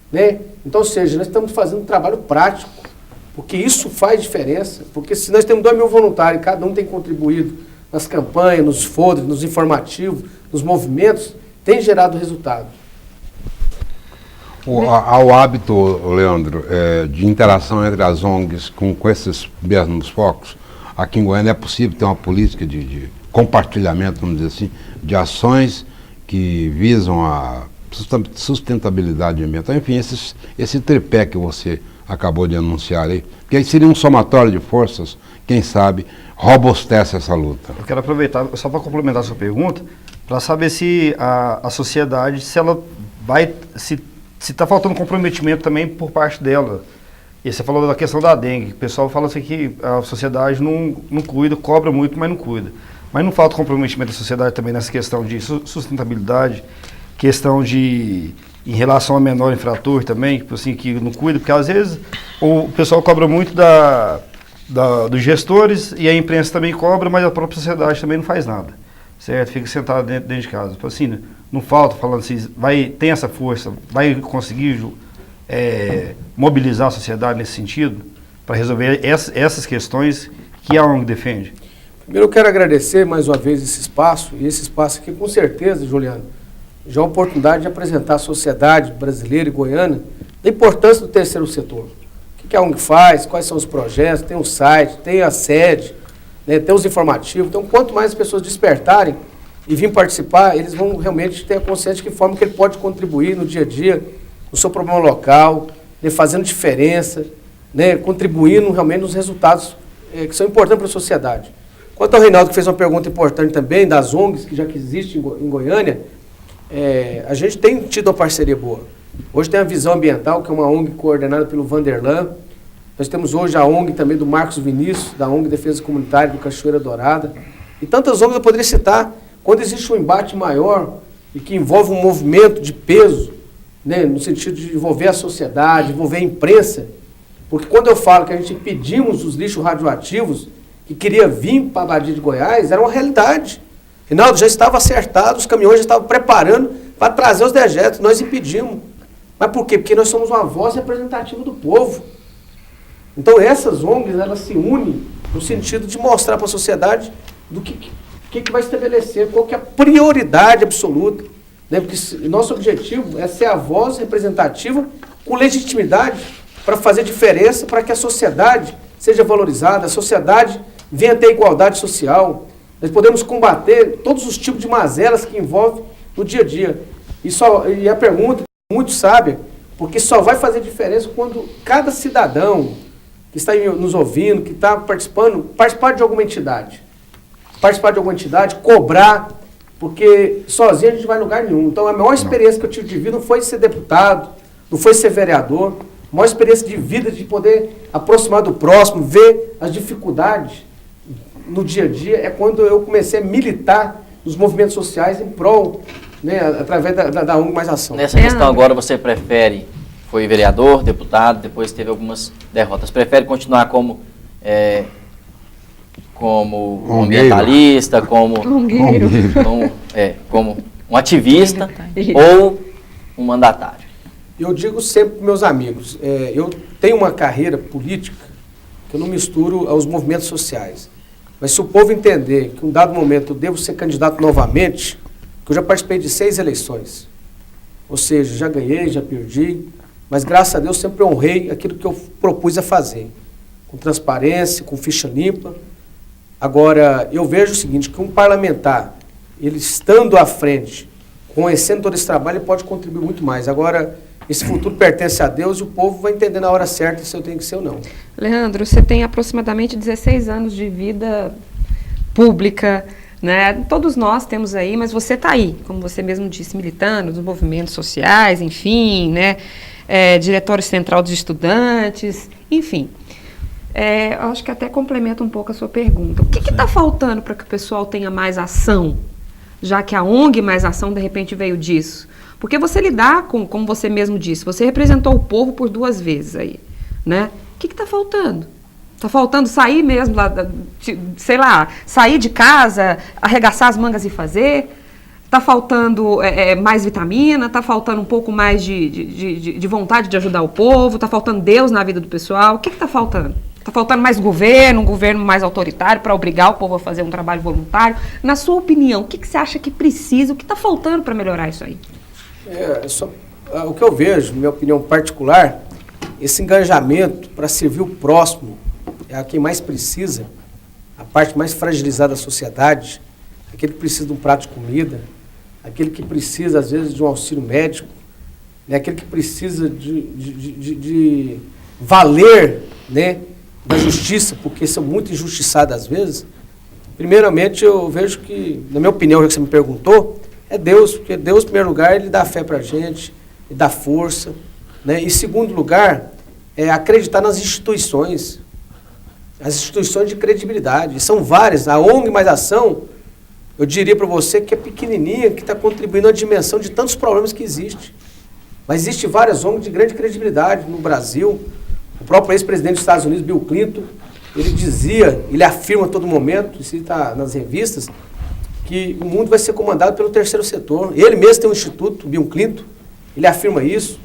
né? Então, ou seja, nós estamos fazendo um trabalho prático, porque isso faz diferença, porque se nós temos 2.000 voluntários, cada um tem contribuído nas campanhas, nos folders, nos informativos, nos movimentos, tem gerado resultado. Ao hábito, Leandro, de interação entre as ONGs com esses mesmos focos, aqui em Goiânia é possível ter uma política de compartilhamento, vamos dizer assim, de ações que visam a sustentabilidade ambiental, enfim, esse tripé que você acabou de anunciar aí, que aí seria um somatório de forças, quem sabe, robustece essa luta. Eu quero aproveitar, só para complementar a sua pergunta, para saber se a sociedade, se ela vai, se está faltando comprometimento também por parte dela. E você falou da questão da dengue, o pessoal fala assim que a sociedade não cuida, cobra muito, mas não cuida. Mas não falta comprometimento da sociedade também nessa questão de sustentabilidade, questão em relação a menor infrator também, tipo assim, que não cuida, porque às vezes o pessoal cobra muito dos gestores e a imprensa também cobra, mas a própria sociedade também não faz nada, certo? Fica sentado dentro de casa. Tipo assim, não falta falando assim, tem essa força, vai conseguir mobilizar a sociedade nesse sentido para resolver essas questões que a ONG defende? Primeiro eu quero agradecer mais uma vez esse espaço, e esse espaço aqui com certeza, Juliano, já é uma oportunidade de apresentar à sociedade brasileira e goiana a importância do terceiro setor. O que a ONG faz, quais são os projetos, tem um site, tem a sede, né, tem os informativos. Então, quanto mais as pessoas despertarem e virem participar, eles vão realmente ter a consciência de que forma que ele pode contribuir no dia a dia, no seu problema local, né, fazendo diferença, né, contribuindo realmente nos resultados que são importantes para a sociedade. Quanto ao Reinaldo, que fez uma pergunta importante também, das ONGs, que já que existe em Goiânia, a gente tem tido uma parceria boa. Hoje tem a Visão Ambiental, que é uma ONG coordenada pelo Vanderlan. Nós temos hoje a ONG também do Marcos Vinícius, da ONG Defesa Comunitária do Cachoeira Dourada. E tantas ONGs eu poderia citar. Quando existe um embate maior e que envolve um movimento de peso, né, no sentido de envolver a sociedade, envolver a imprensa, porque quando eu falo que a gente impedimos os lixos radioativos que queria vir para a Badia de Goiás, era uma realidade. Reinaldo, já estava acertado, os caminhões já estavam preparando para trazer os dejetos, nós impedimos. Mas por quê? Porque nós somos uma voz representativa do povo. Então essas ONGs, elas se unem no sentido de mostrar para a sociedade do que vai estabelecer, qual que é a prioridade absoluta. Né? Porque nosso objetivo é ser a voz representativa com legitimidade para fazer diferença, para que a sociedade seja valorizada, a sociedade venha ter igualdade social. Nós podemos combater todos os tipos de mazelas que envolvem no dia a dia. E a pergunta, muito sábia, porque só vai fazer diferença quando cada cidadão que está nos ouvindo, que está participar de alguma entidade. Participar de alguma entidade, cobrar, porque sozinho a gente não vai em lugar nenhum. Então a maior experiência que eu tive de vida não foi ser deputado, não foi ser vereador, a maior experiência de vida de poder aproximar do próximo, ver as dificuldades no dia a dia, é quando eu comecei a militar nos movimentos sociais em prol, né, através da ONG Mais Ação. Nessa questão agora você prefere, foi vereador, deputado, depois teve algumas derrotas, prefere continuar como ambientalista, como um ativista ou um mandatário? Eu digo sempre para meus amigos, eu tenho uma carreira política que eu não misturo aos movimentos sociais. Mas se o povo entender que em um dado momento eu devo ser candidato novamente, que eu já participei de 6 eleições, ou seja, já ganhei, já perdi, mas graças a Deus sempre honrei aquilo que eu propus a fazer, com transparência, com ficha limpa. Agora, eu vejo o seguinte, que um parlamentar, ele estando à frente, conhecendo todo esse trabalho, ele pode contribuir muito mais. Agora, esse futuro pertence a Deus e o povo vai entender na hora certa se eu tenho que ser ou não. Leandro, você tem aproximadamente 16 anos de vida pública, né? Todos nós temos aí, mas você está aí, como você mesmo disse, militando nos movimentos sociais, enfim, né? Diretório Central dos Estudantes, enfim. Eu acho que até complementa um pouco a sua pergunta. O que está faltando para que o pessoal tenha mais ação, já que a ONG Mais Ação, de repente, veio disso? Porque você lidar com, como você mesmo disse, você representou o povo por 2 vezes aí, né? O que está faltando? Está faltando sair mesmo, sei lá, sair de casa, arregaçar as mangas e fazer? Está faltando mais vitamina? Está faltando um pouco mais de vontade de ajudar o povo? Está faltando Deus na vida do pessoal? O que está faltando? Está faltando mais governo, um governo mais autoritário para obrigar o povo a fazer um trabalho voluntário? Na sua opinião, o que você acha que precisa? O que está faltando para melhorar isso aí? O que eu vejo, minha opinião particular, esse engajamento para servir o próximo, a quem mais precisa, a parte mais fragilizada da sociedade, aquele que precisa de um prato de comida, aquele que precisa, às vezes, de um auxílio médico, né, aquele que precisa de valer, né, da justiça, porque são muito injustiçados às vezes. Primeiramente, eu vejo que, na minha opinião, já que você me perguntou, é Deus, porque Deus, em primeiro lugar, Ele dá fé para a gente, Ele dá força, né? Em segundo lugar, é acreditar nas instituições, as instituições de credibilidade, são várias. A ONG Mais Ação, eu diria para você que é pequenininha, que está contribuindo na dimensão de tantos problemas que existem. Mas existem várias ONGs de grande credibilidade no Brasil. O próprio ex-presidente dos Estados Unidos, Bill Clinton, ele dizia, ele afirma a todo momento, isso está nas revistas, que o mundo vai ser comandado pelo terceiro setor. Ele mesmo tem um instituto, Bill Clinton, ele afirma isso.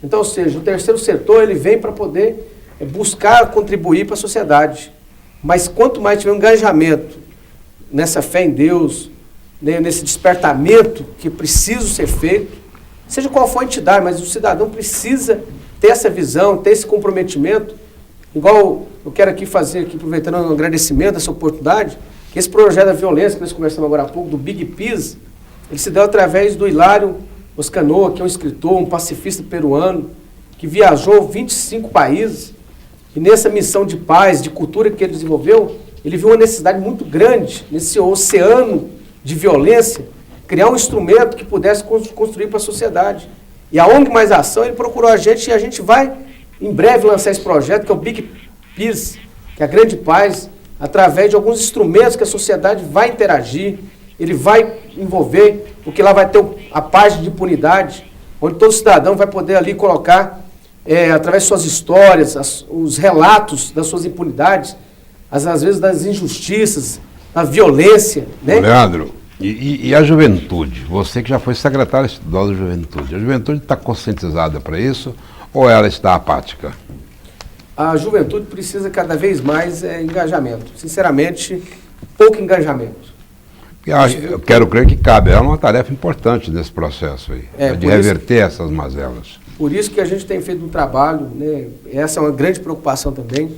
Então, ou seja, o terceiro setor ele vem para poder buscar contribuir para a sociedade. Mas quanto mais tiver um engajamento nessa fé em Deus, né, nesse despertamento que precisa ser feito, seja qual for a entidade, mas o cidadão precisa ter essa visão, ter esse comprometimento. Igual eu quero aqui fazer, aqui, aproveitando um agradecimento dessa oportunidade, que esse projeto da violência que nós conversamos agora há pouco, do Big Peace, ele se deu através do Hilário Oscanoa, que é um escritor, um pacifista peruano, que viajou 25 países, e nessa missão de paz, de cultura que ele desenvolveu, ele viu uma necessidade muito grande, nesse oceano de violência, criar um instrumento que pudesse construir para a sociedade. E a ONG Mais Ação, ele procurou a gente, e a gente vai, em breve, lançar esse projeto, que é o Big Peace, que é a grande paz, através de alguns instrumentos que a sociedade vai interagir, ele vai envolver, porque lá vai ter a página de impunidade, onde todo cidadão vai poder ali colocar, através de suas histórias, os relatos das suas impunidades, às vezes das injustiças, da violência. Né? Leandro, e a juventude? Você que já foi secretário estadual da juventude, a juventude está conscientizada para isso ou ela está apática? A juventude precisa cada vez mais engajamento. Sinceramente, pouco engajamento. Eu quero crer que cabe a ela uma tarefa importante nesse processo aí, de reverter essas mazelas. Por isso que a gente tem feito um trabalho, né? Essa é uma grande preocupação também.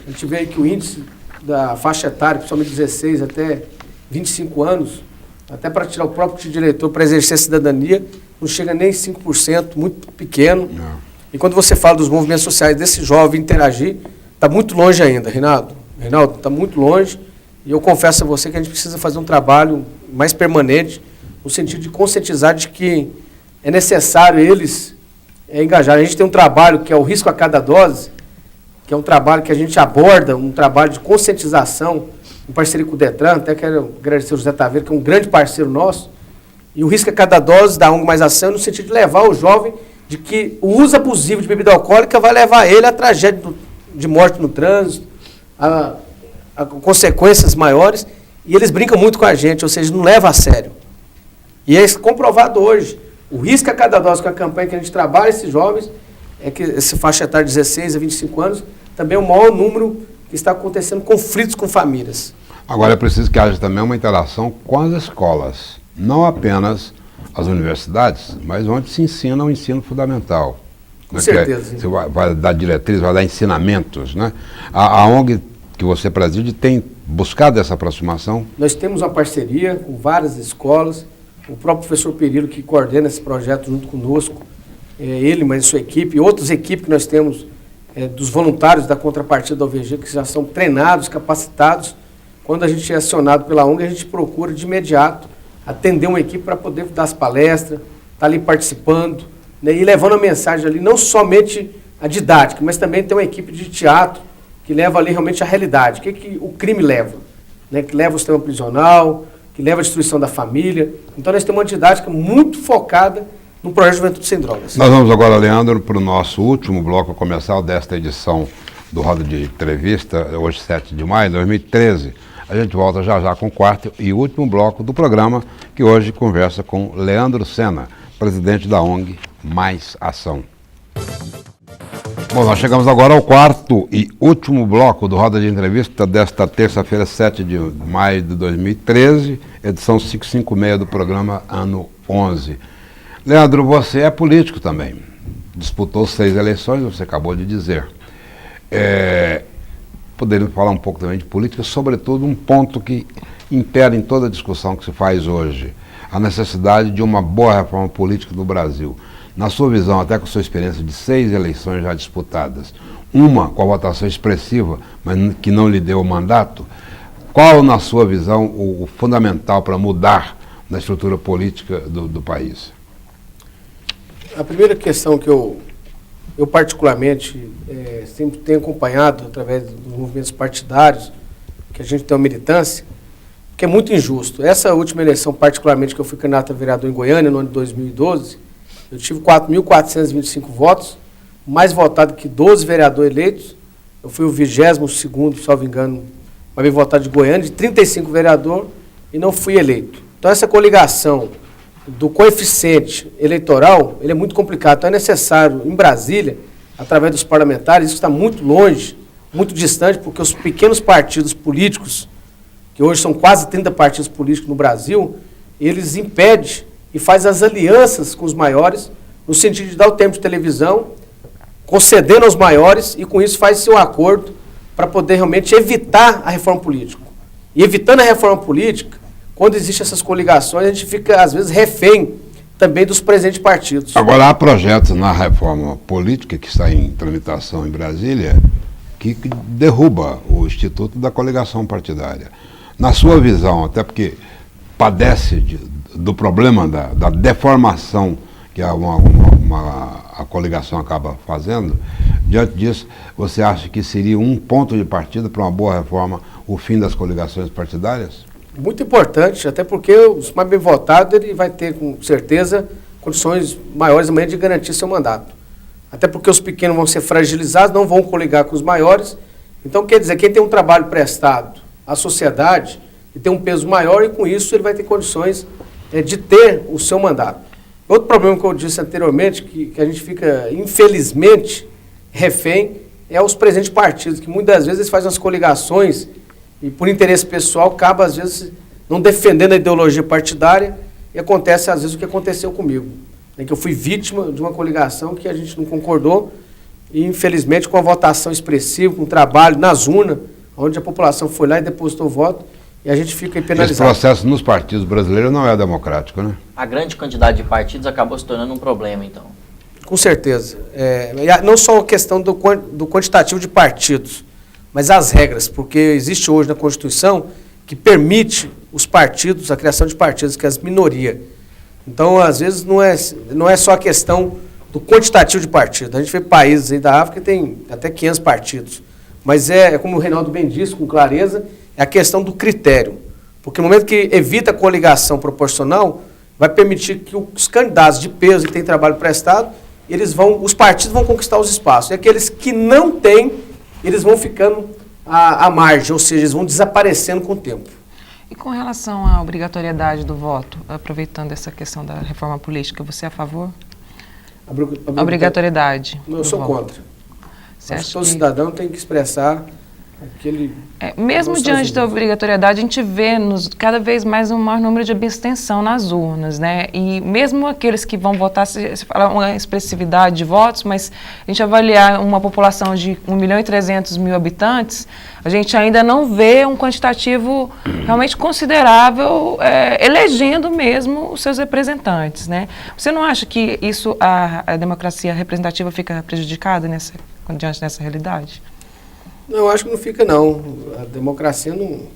A gente vê que o índice da faixa etária, principalmente 16 até 25 anos, até para tirar o próprio título de eleitor para exercer a cidadania, não chega nem 5%, muito pequeno. Não. E quando você fala dos movimentos sociais desse jovem interagir, está muito longe ainda, Reinaldo. Reinaldo, está muito longe. E eu confesso a você que a gente precisa fazer um trabalho mais permanente, no sentido de conscientizar de que é necessário eles engajar. A gente tem um trabalho que é o Risco a Cada Dose, que é um trabalho que a gente aborda, um trabalho de conscientização, em parceria com o Detran. Até quero agradecer o José Taveira, que é um grande parceiro nosso. E o Risco a Cada Dose da ONG Mais Ação, no sentido de levar o jovem de que o uso abusivo de bebida alcoólica vai levar ele à tragédia de morte no trânsito, a consequências maiores, e eles brincam muito com a gente, ou seja, não leva a sério. E é comprovado hoje. O Risco a Cada Dose, com a campanha que a gente trabalha esses jovens, é que essa faixa etária de 16 a 25 anos, também é o maior número que está acontecendo conflitos com famílias. Agora é preciso que haja também uma interação com as escolas, não apenas as universidades, mas onde se ensina o ensino fundamental. Com certeza. Você vai dar diretrizes, vai dar ensinamentos, né? A ONG que você preside tem buscado essa aproximação? Nós temos uma parceria com várias escolas, o próprio professor Perillo, que coordena esse projeto junto conosco, ele, mas a sua equipe, e outras equipes que nós temos, dos voluntários da contrapartida da OVG, que já são treinados, capacitados. Quando a gente é acionado pela ONG, a gente procura de imediato atender uma equipe para poder dar as palestras, estar ali participando, né, e levando a mensagem ali, não somente a didática, mas também tem uma equipe de teatro que leva ali realmente a realidade. O que o crime leva? Né, que leva o sistema prisional, que leva a destruição da família. Então nós temos uma didática muito focada no projeto Juventude Sem Drogas. Nós vamos agora, Leandro, para o nosso último bloco comercial desta edição do Roda de Entrevista, hoje 7 de maio de 2013. A gente volta já já com o quarto e último bloco do programa, que hoje conversa com Leandro Sena, presidente da ONG Mais Ação. Bom, nós chegamos agora ao quarto e último bloco do Roda de Entrevista desta terça-feira, 7 de maio de 2013, edição 556 do programa ano 11. Leandro, você é político também, disputou 6 eleições, você acabou de dizer. Poderíamos falar um pouco também de política, sobretudo um ponto que impera em toda a discussão que se faz hoje, a necessidade de uma boa reforma política no Brasil. Na sua visão, até com sua experiência de 6 eleições já disputadas, uma com a votação expressiva, mas que não lhe deu o mandato, qual, na sua visão, o fundamental para mudar na estrutura política do país? A primeira questão que eu particularmente sempre tenho acompanhado através dos movimentos partidários, que a gente tem uma militância, que é muito injusto. Essa última eleição, particularmente, que eu fui candidato a vereador em Goiânia, no ano de 2012, eu tive 4.425 votos, mais votado que 12 vereadores eleitos. Eu fui o 22º, salvo engano, mais bem votado de Goiânia, de 35 vereadores, e não fui eleito. Então, essa coligação do coeficiente eleitoral, ele é muito complicado. Então, é necessário, em Brasília, através dos parlamentares, isso está muito longe, muito distante, porque os pequenos partidos políticos, que hoje são quase 30 partidos políticos no Brasil, eles impedem e fazem as alianças com os maiores, no sentido de dar o tempo de televisão, concedendo aos maiores, e com isso faz seu acordo para poder realmente evitar a reforma política. E evitando a reforma política, quando existem essas coligações, a gente fica, às vezes, refém também dos presentes partidos. Agora, há projetos na reforma política que está em tramitação em Brasília que derruba o Instituto da Coligação Partidária. Na sua visão, até porque padece do problema da deformação que a coligação acaba fazendo, diante disso, você acha que seria um ponto de partida para uma boa reforma o fim das coligações partidárias? Muito importante, até porque os mais bem votados, ele vai ter, com certeza, condições maiores amanhã de garantir seu mandato. Até porque os pequenos vão ser fragilizados, não vão coligar com os maiores. Então, quer dizer, quem tem um trabalho prestado à sociedade, ele tem um peso maior e, com isso, ele vai ter condições de ter o seu mandato. Outro problema que eu disse anteriormente, que a gente fica, infelizmente, refém, é os presentes partidos, que muitas vezes eles fazem as coligações e, por interesse pessoal, acaba, às vezes, não defendendo a ideologia partidária, e acontece, às vezes, o que aconteceu comigo. Que eu fui vítima de uma coligação que a gente não concordou, e, infelizmente, com a votação expressiva, com o trabalho nas urnas, onde a população foi lá e depositou o voto, e a gente fica penalizado. Esse processo nos partidos brasileiros não é democrático, né? A grande quantidade de partidos acabou se tornando um problema, então. Com certeza. Não só a questão do quantitativo de partidos, mas as regras, porque existe hoje na Constituição que permite os partidos, a criação de partidos, que é as minorias. Então, às vezes, não é só a questão do quantitativo de partidos. A gente vê países aí da África que tem até 500 partidos. Mas como o Reinaldo bem disse, com clareza, é a questão do critério. Porque no momento que evita a coligação proporcional, vai permitir que os candidatos de peso que têm trabalho prestado, os partidos vão conquistar os espaços. E aqueles que não têm, eles vão ficando à margem, ou seja, eles vão desaparecendo com o tempo. E com relação à obrigatoriedade do voto, aproveitando essa questão da reforma política, você é a favor? A obrigatoriedade. Não, eu sou voto. contra. Você Acho acha que todo que... cidadão tem que expressar aquele... mesmo diante da obrigatoriedade, a gente vê cada vez mais um maior número de abstenção nas urnas, né? E mesmo aqueles que vão votar, se fala uma expressividade de votos, mas a gente avaliar uma população de 1.300.000 habitantes, a gente ainda não vê um quantitativo realmente considerável elegendo mesmo os seus representantes, né? Você não acha que isso, a democracia representativa fica prejudicada diante dessa realidade? Não, eu acho que não fica, não. A democracia não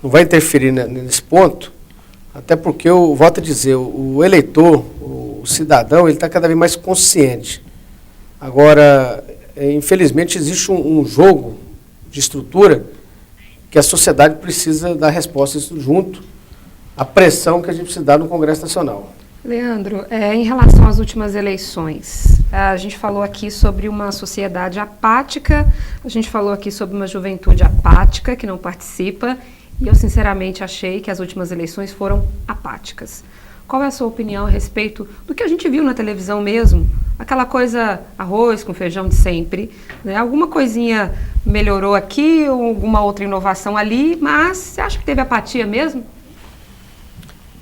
vai interferir nesse ponto, até porque, volto a dizer, o eleitor, o cidadão, ele está cada vez mais consciente. Agora, infelizmente, existe um jogo de estrutura que a sociedade precisa dar resposta a isso junto à pressão que a gente precisa dar no Congresso Nacional. Leandro, em relação às últimas eleições, a gente falou aqui sobre uma sociedade apática, a gente falou aqui sobre uma juventude apática que não participa, e eu sinceramente achei que as últimas eleições foram apáticas. Qual é a sua opinião a respeito do que a gente viu na televisão mesmo? Aquela coisa, arroz com feijão de sempre, né? Alguma coisinha melhorou aqui, alguma outra inovação ali, mas você acha que teve apatia mesmo?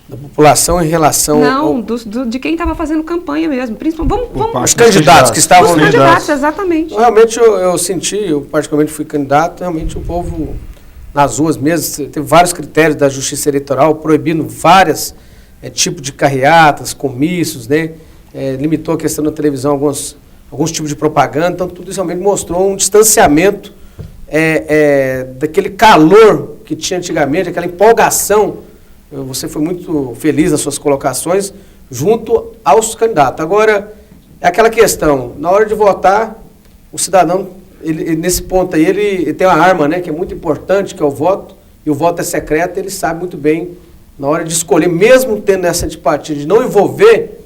Da população em relação... Não, de quem estava fazendo campanha mesmo. Principalmente, os candidatos que estavam... Os candidatos, exatamente. Realmente eu senti, eu particularmente fui candidato, realmente o povo nas ruas mesmo, teve vários critérios da Justiça Eleitoral, proibindo vários tipos de carreatas, comícios, né? Limitou a questão da televisão, alguns tipos de propaganda, então tudo isso realmente mostrou um distanciamento daquele calor que tinha antigamente, aquela empolgação. Você foi muito feliz nas suas colocações, junto aos candidatos. Agora, é aquela questão, na hora de votar, o cidadão, nesse ponto aí, ele tem uma arma, né, que é muito importante, que é o voto, e o voto é secreto, ele sabe muito bem, na hora de escolher, mesmo tendo essa antipatia de não envolver,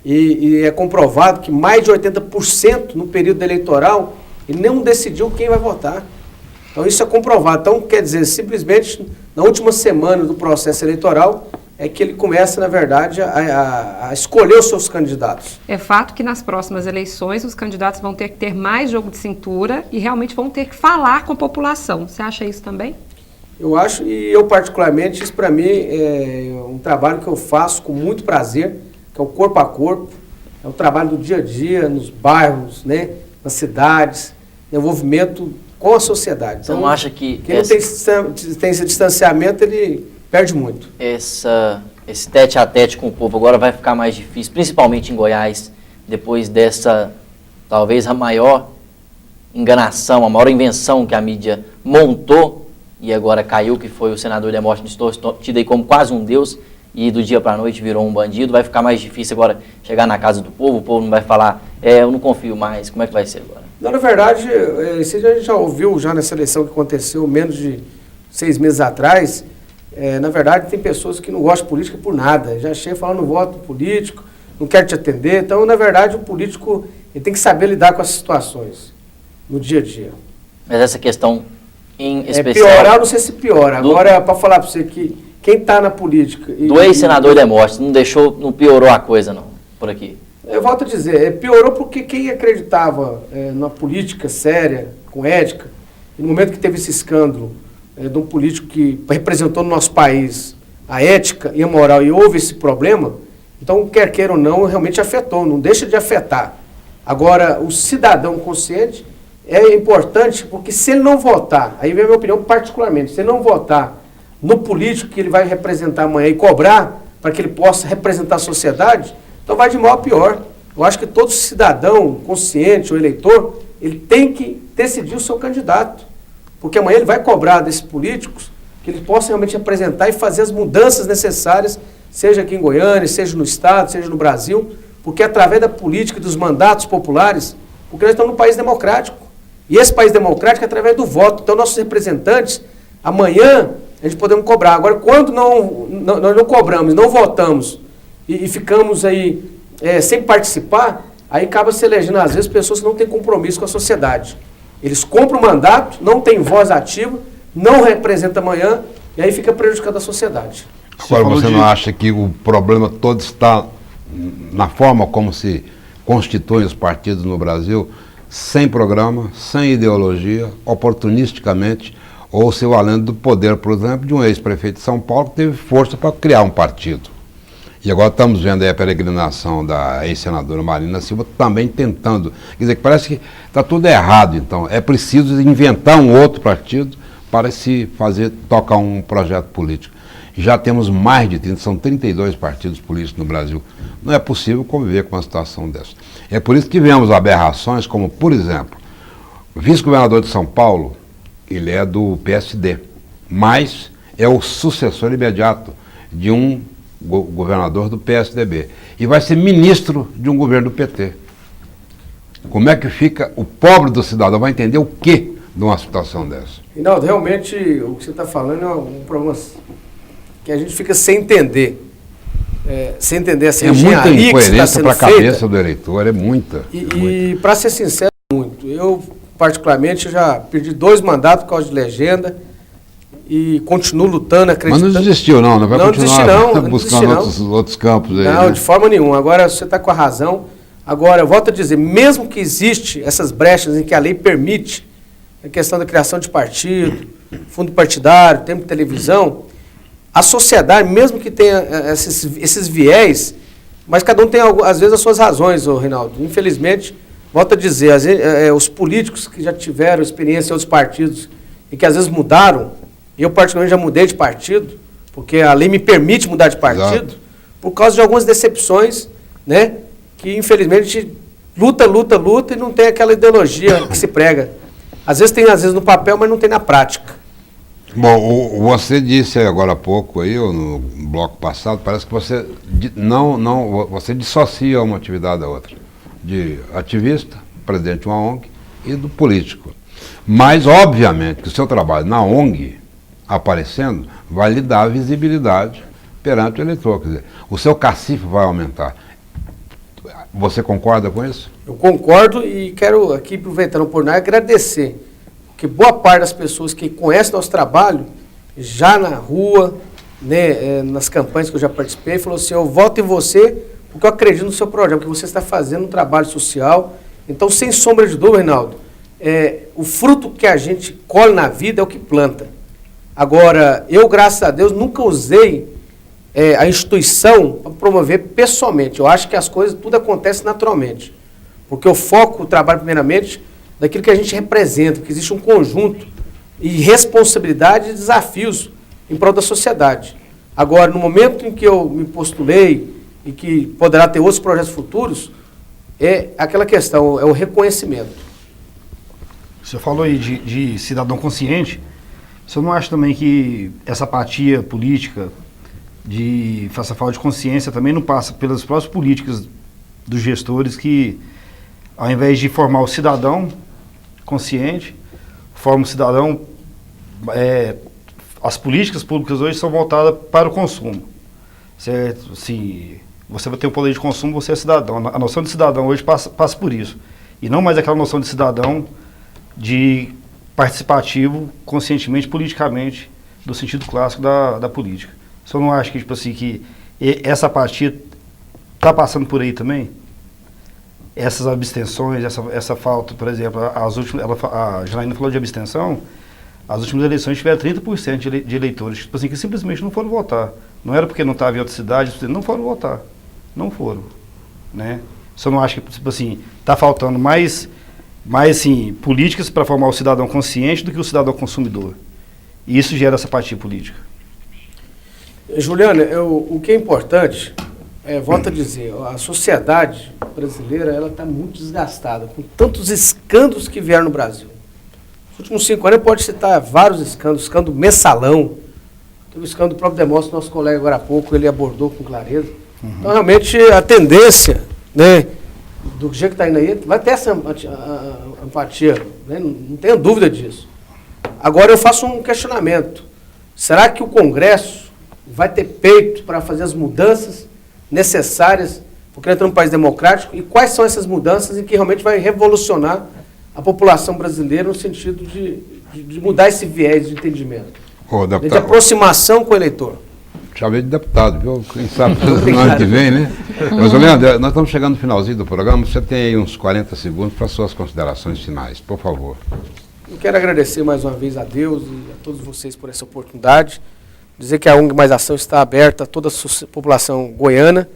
e é comprovado que mais de 80% no período eleitoral, ele não decidiu quem vai votar. Então isso é comprovado. Então, quer dizer, simplesmente na última semana do processo eleitoral é que ele começa, na verdade, a escolher os seus candidatos. É fato que nas próximas eleições os candidatos vão ter que ter mais jogo de cintura e realmente vão ter que falar com a população. Você acha isso também? Eu acho, e eu particularmente, isso para mim é um trabalho que eu faço com muito prazer, que é o corpo a corpo, é o trabalho do dia a dia, nos bairros, né, nas cidades, envolvimento com a sociedade. Então, você não acha que quem não tem esse distanciamento, ele perde muito. Esse tete a tete com o povo agora vai ficar mais difícil, principalmente em Goiás, depois dessa, talvez a maior enganação, a maior invenção que a mídia montou e agora caiu, que foi o senador Demóstenes Torres, tido aí como quase um deus, e do dia para a noite virou um bandido. Vai ficar mais difícil agora chegar na casa do povo, o povo não vai falar, eu não confio mais, como é que vai ser agora? Não, na verdade, isso a gente já ouviu já nessa eleição que aconteceu menos de 6 meses atrás. Na verdade, tem pessoas que não gostam de política por nada, já chega falando no voto político, não quer te atender. Então, na verdade, o político ele tem que saber lidar com essas situações no dia a dia. Mas essa questão em especial... Piorar, eu não sei se piora. Agora, para falar para você que quem está na política... Do ex-senador Demóstenes, não piorou a coisa, não, por aqui? Eu volto a dizer, piorou porque quem acreditava na política séria, com ética, e no momento que teve esse escândalo de um político que representou no nosso país a ética e a moral, e houve esse problema, então, quer queira ou não, realmente afetou, não deixa de afetar. Agora, o cidadão consciente é importante, porque se ele não votar, aí vem a minha opinião particularmente, se ele não votar no político que ele vai representar amanhã e cobrar para que ele possa representar a sociedade, então vai de mal a pior. Eu acho que todo cidadão consciente, ou eleitor, ele tem que decidir o seu candidato. Porque amanhã ele vai cobrar desses políticos que ele possa realmente representar e fazer as mudanças necessárias, seja aqui em Goiânia, seja no Estado, seja no Brasil, porque é através da política e dos mandatos populares, porque nós estamos num país democrático. E esse país democrático é através do voto. Então, nossos representantes, amanhã, a gente podemos cobrar. Agora, quando nós não cobramos, não votamos e ficamos aí sem participar, aí acaba se elegendo, às vezes, pessoas que não têm compromisso com a sociedade. Eles compram o mandato, não têm voz ativa, não representam amanhã, e aí fica prejudicando a sociedade. Agora, você não acha que o problema todo está na forma como se constituem os partidos no Brasil, sem programa, sem ideologia, oportunisticamente, ou se valendo do poder, por exemplo, de um ex-prefeito de São Paulo que teve força para criar um partido? E agora estamos vendo aí a peregrinação da ex-senadora Marina Silva também tentando. Quer dizer, que parece que está tudo errado, então. É preciso inventar um outro partido para se tocar um projeto político. Já temos mais de 30, são 32 partidos políticos no Brasil. Não é possível conviver com uma situação dessa. É por isso que vemos aberrações como, por exemplo, o vice-governador de São Paulo, ele é do PSD, mas é o sucessor imediato de um governador do PSDB. E vai ser ministro de um governo do PT. Como é que fica o pobre do cidadão? Vai entender o quê de uma situação dessa? Rinaldo, realmente o que você está falando é um problema que a gente fica sem entender. Sem entender essa muita incoerência para a cabeça do eleitor, é muita. E para ser sincero, muito. Eu, particularmente, já perdi 2 mandatos por causa de legenda e continuo lutando, acreditando. Mas não desistiu, não? Não vai continuar buscando outros campos aí? Não, né? de forma nenhuma. Agora, você está com a razão. Agora, eu volto a dizer, mesmo que existe essas brechas em que a lei permite a questão da criação de partido, fundo partidário, tempo de televisão, a sociedade, mesmo que tenha esses viés, mas cada um tem, às vezes, as suas razões, Rinaldo. Infelizmente, volto a dizer, os políticos que já tiveram experiência em outros partidos e que às vezes mudaram, eu particularmente já mudei de partido, porque a lei me permite mudar de partido, exato, por causa de algumas decepções, né, que infelizmente luta e não tem aquela ideologia que se prega. Às vezes tem no papel, mas não tem na prática. Bom, você disse agora há pouco, aí, ou no bloco passado, parece que você você dissocia uma atividade da outra. De ativista, presidente de uma ONG, e do político. Mas, obviamente, que o seu trabalho na ONG aparecendo, vai lhe dar visibilidade perante o eleitor. Quer dizer, o seu cacife vai aumentar. Você concorda com isso? Eu concordo e quero aqui, aproveitando a oportunidade, agradecer, porque boa parte das pessoas que conhecem nosso trabalho, já na rua, né, nas campanhas que eu já participei, falou assim, eu voto em você porque eu acredito no seu projeto, porque você está fazendo um trabalho social. Então, sem sombra de dúvida, Reinaldo, o fruto que a gente colhe na vida é o que planta. Agora, eu, graças a Deus, nunca usei a instituição para promover pessoalmente. Eu acho que as coisas, tudo acontece naturalmente. Porque eu foco o trabalho, primeiramente, daquilo que a gente representa, que existe um conjunto e responsabilidade e desafios em prol da sociedade. Agora, no momento em que eu me postulei e que poderá ter outros projetos futuros, é aquela questão, é o reconhecimento. Você falou aí de cidadão consciente. Você não acha também que essa apatia política, essa falta de consciência também não passa pelas próprias políticas dos gestores que, ao invés de formar o cidadão consciente, forma o cidadão... as políticas públicas hoje são voltadas para o consumo, certo? Se você vai ter o poder de consumo, você é cidadão. A noção de cidadão hoje passa por isso. E não mais aquela noção de cidadão de participativo, conscientemente, politicamente, do sentido clássico da política. Você não acha que, tipo assim, que essa apatia está passando por aí também? Essas abstenções, essa falta, por exemplo, a Janaína falou de abstenção. As últimas eleições tiveram 30% de eleitores, tipo assim, que simplesmente não foram votar. Não era porque não estava em outra cidade, não foram votar. Não foram, né? Você não acha que, tipo assim, está faltando mais assim, políticas para formar o cidadão consciente do que o cidadão consumidor? E isso gera essa apatia política. Juliana, o que é importante, volto a dizer, a sociedade brasileira ela está muito desgastada, com tantos escândalos que vieram no Brasil. Nos últimos 5 anos, pode citar vários escândalos, escândalo mensalão, teve o escândalo do próprio Demóstenes, nosso colega agora há pouco, ele abordou com clareza. Então, realmente, a tendência, né, do jeito que está indo aí, vai ter essa empatia, né, não tenha dúvida disso. Agora, eu faço um questionamento. Será que o Congresso vai ter peito para fazer as mudanças necessárias, porque nós estamos num país democrático, e quais são essas mudanças em que realmente vai revolucionar a população brasileira no sentido de mudar esse viés de entendimento, de aproximação com o eleitor? Chamei de deputado, viu? Quem sabe no ano que vem, né? Mas, Leandro, nós estamos chegando no finalzinho do programa, você tem aí uns 40 segundos para suas considerações finais, por favor. Eu quero agradecer mais uma vez a Deus e a todos vocês por essa oportunidade, dizer que a ONG Mais Ação está aberta a toda a população goiana.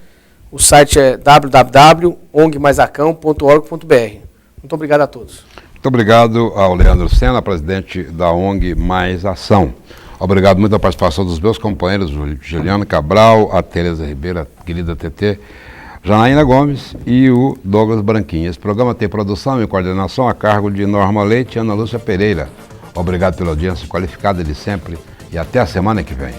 O site é www.ongmaisacão.org.br. Muito obrigado a todos. Muito obrigado ao Leandro Sena, presidente da ONG Mais Ação. Obrigado muito à participação dos meus companheiros, Juliano Cabral, a Tereza Ribeiro, a querida TT, Janaína Gomes e o Douglas Branquinho. Esse programa tem produção e coordenação a cargo de Norma Leite e Ana Lúcia Pereira. Obrigado pela audiência qualificada de sempre e até a semana que vem.